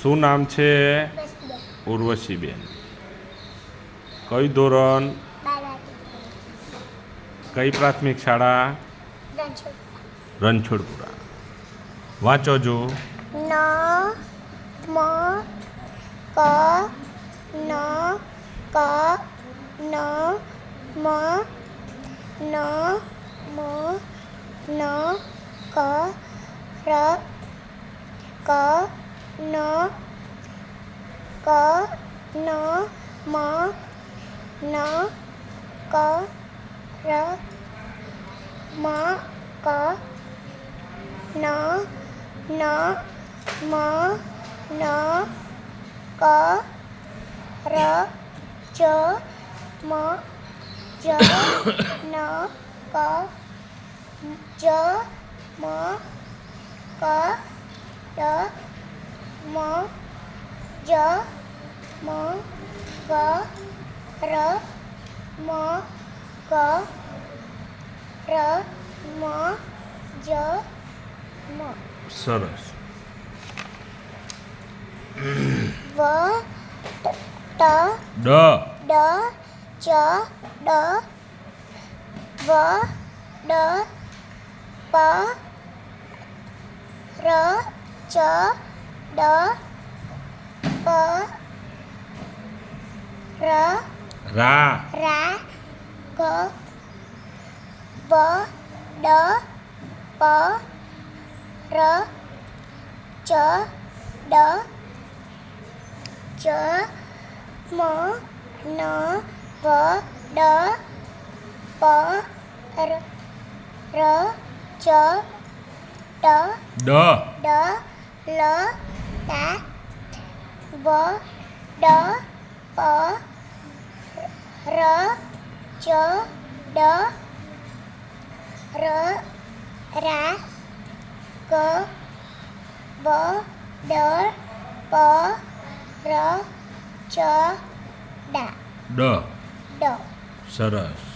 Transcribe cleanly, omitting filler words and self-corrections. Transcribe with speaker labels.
Speaker 1: શું નામ છે?
Speaker 2: વસુબેન.
Speaker 1: ઉર્વશીબેન. કઈ ધોરણ?
Speaker 2: બાલાજી.
Speaker 1: કઈ પ્રાથમિક શાળા?
Speaker 2: રણછોડ.
Speaker 1: રણછોડપુરા. વાંચો જો.
Speaker 2: ન મ ક ન ક ન મ ન મ ન ક ર ક ન ક ન મ ન ક ર મ ક ન ન મ ન ક ર ચ મ જ ન ક જ મ ક ડ મ જ મ ગ ર મ ગ ર મ જ મ.
Speaker 1: સરસ.
Speaker 2: વ ટ
Speaker 1: ડ
Speaker 2: ડ ચ ડ વ ડ પ ર ચ ડ પ ર
Speaker 1: રા
Speaker 2: રા ગ વ ડ પ ર ચ ડ ચ મ ન વ ડ પ ર ચ ડ
Speaker 1: ડ
Speaker 2: ડ લ તા વ ડ પ ર ચ ડ ર રા ગ વ ડ પ ર ચ ડા
Speaker 1: ડ.
Speaker 2: ડ.
Speaker 1: સરસ.